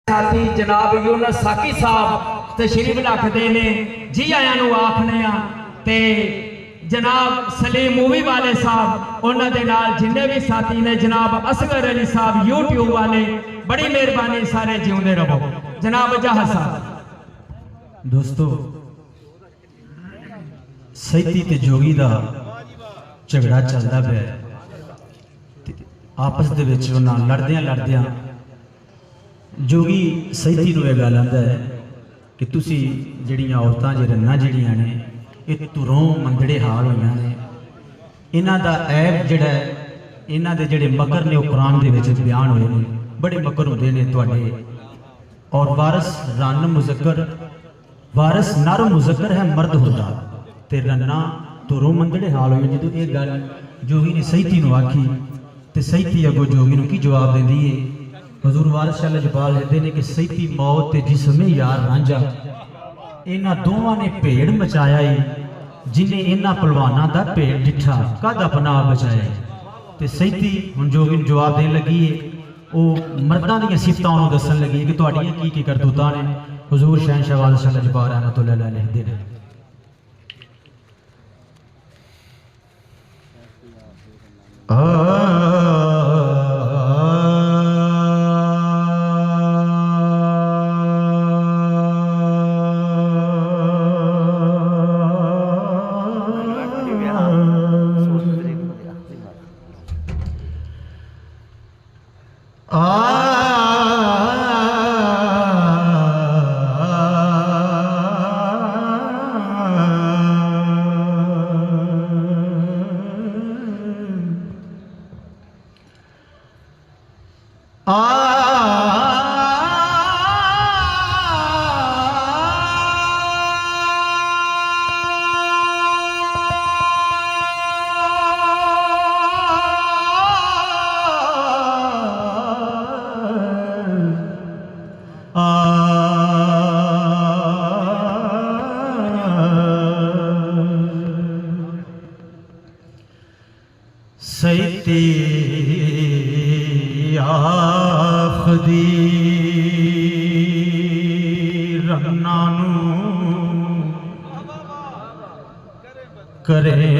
साथी जनाब यूनस साकी साहब तशरीफ रखते ने जी आया आखने ते जनाब सलीम मूवी वाले साहब उन्होंने नाल जिन्ने भी साथी ने जनाब असगर अली साहब यूट्यूब वाले बड़ी मेहरबानी सारे जिउंदे रहो। जनाब जहाज साहब दोस्तों सैती ते जोगी दा झगड़ा चलता पे आपस दे विच उन्हां लड़दियां जोगी सैती नूं यह गल आंदा है कि तुसी जिहड़ियां औरतां जे रन्ना जिहड़ियां ने ये तुरों मंदड़े हाल होईयां ने इन्हां दा ऐब जिहड़ा है इन्हां दे जिहड़े मकर ने वो कुरान दे विच बयान होए ने बड़े मकर हुंदे ने तुहाडे। और वारस रन मुज़क्कर वारस नर मुज़क्कर है मर्द होता ते रन्ना तुरों मंदड़े हाल होए। जदों ये गल जोगी ने सैती नूं आखी ते सैती अगों जोगी नूं की जवाब देंदी है। हजूर वारिस शाह लजपाल कहते हैं कि सैती मौत ते जिसमें यार रांझा इन्हां दोवां ने भेड़ मचाया ही जिन्हें इन्हां पलवाना दा भेड़ डिठा कद अपना बचाया। ते सैती हुण जोगी नूं जवाब देन लगी है वो मर्दां दीयां सिफतां उहनूं दस्सण लगी कि तुहाडीआं की करतूतां ने। हजूर शहनशाह वारिस शाह लजपाल रहमतुल्लाह अलैह लिखदे ने सैती आखदी रन्ना नूं करे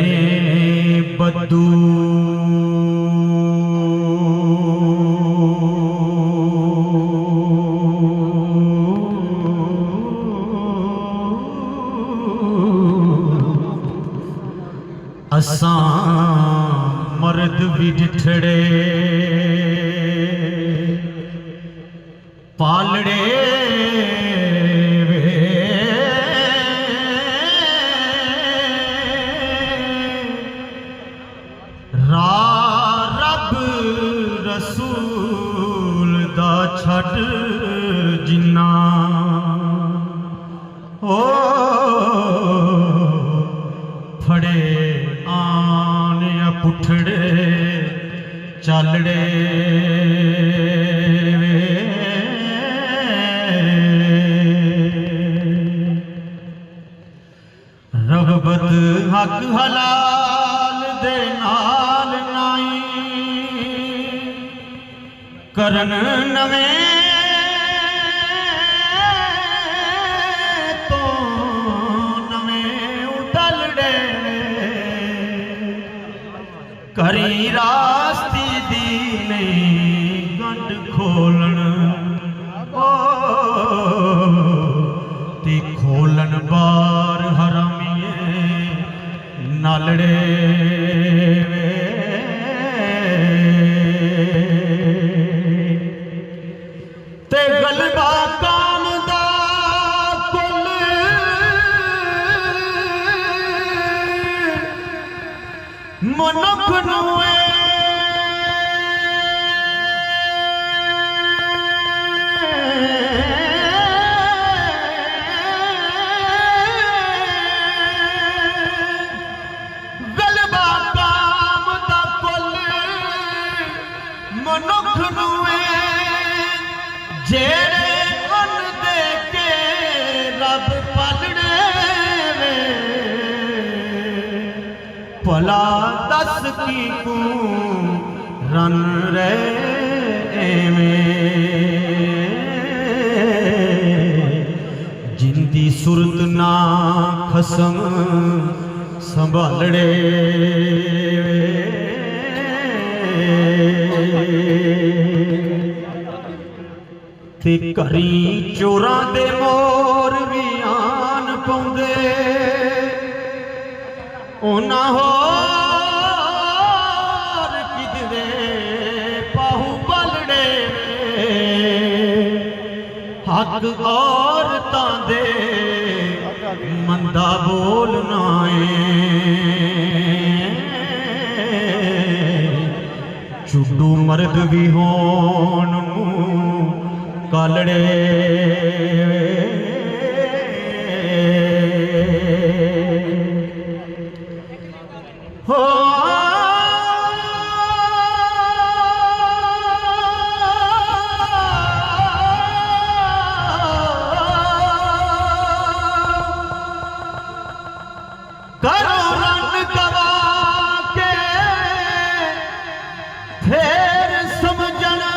बद्दू असां मर्द भी डिठड़े पालड़े वे रब रसूल दा छड़ जिन्ना ओ फड़े आने पुठड़े चालड़े रगबत हक हलाल दे नाल नाई करन नवें तो नवें उडलड़े करी रास्ती दी नहीं गंढ खोलन ओ ते खोलन बार हरामिए नालड़े ते गलबा काम दा कुल मनुख नूं गलबा काम दा कुल मनुख नूं जेड़े उन दे के रब पलड़े भला दस की को रन रे सुरत ना खसम संभालड़े ते घरी चोरां दे मोर भी आन पाउंदे ओना होर किधरे पाहू बलड़े हक औरतां दे मंदा बोलना चुड्डू मर्द भी होन कालड़े हो करो रंग गवा के फिर समझना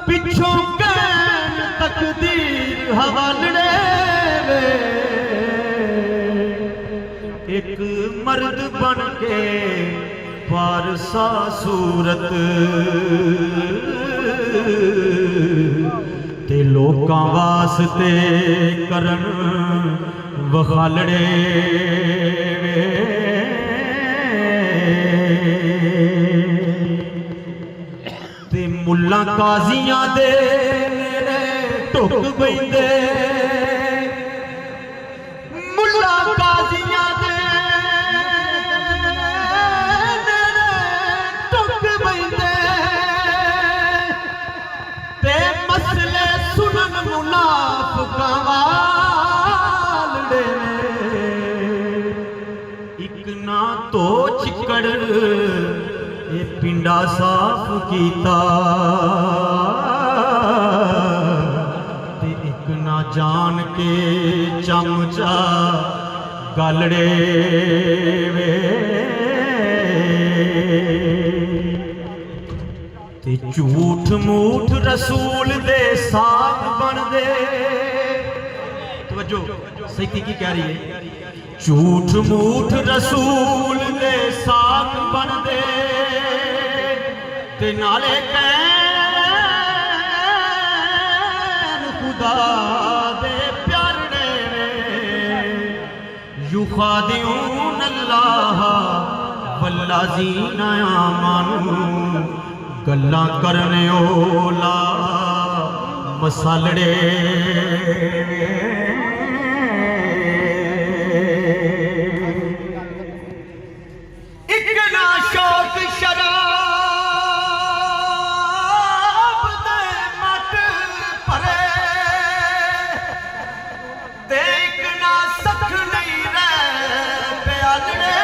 पिछों कैन तकदीर हवालड़े एक मर्द बन के पारसा सूरत ते लोकां वास्ते करन वखालड़े ते मुल्ला काजियां दे नेड़े टुक बैंदे मुल्ला काजियां दे नेड़े टुक बैंदे ते मसले सुनन मुनाफिकां वालड़े इक ना तो चिकड़ ये पिंडा साफ कीता ते एक ना जान के चमचा गलड़े ते झूठ मूठ रसूल दे साथ बन दे तवज्जो सही की कह रही है झूठ मूठ रसूल दे साथ बन दे ते नाले कैन खुदा दे प्यारे युखादिऊन अल्लाह वल्लाज़ीना आमनू गल्लां करने ओला मसालड़े एक ना शौक शराब दे मट भरे ते एक ना सख नहीं रह प्यालड़े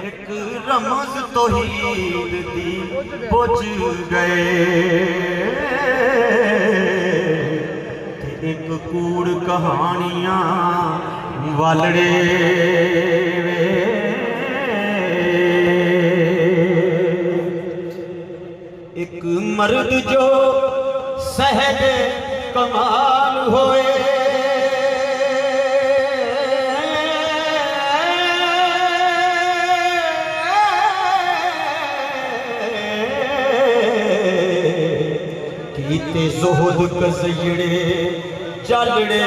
एक रमज तौहीद दी बुझ गए ते एक कूड़ कहानियां वालड़े एक मर्द जो सहज कमाल होए कीते ज़ुहद कज़यड़े चलड़े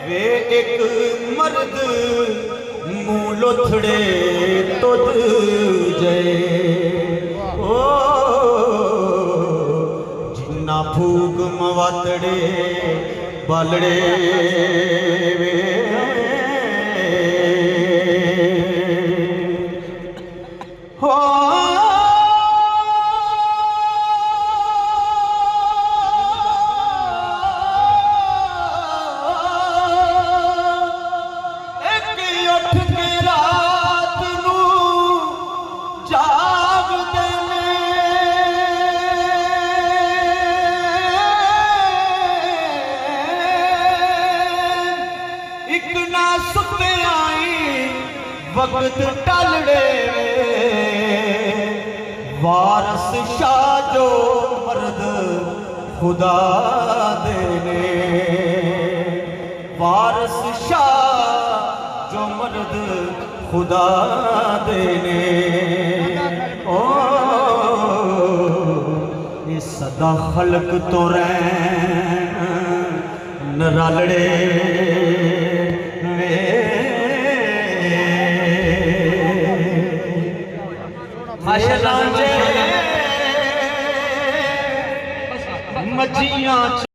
वे एक मर्द मुँह लोथड़े तुद जय ओ जिन्ना फूक मवातड़े बालड़े वे हो वक्त टलड़े वारस शाह जो मर्द खुदा देने वारस शाह जो मर्द खुदा देने ओ ये सदा खलक तो रैन नरालड़े वे माशाअल्लाह मजियां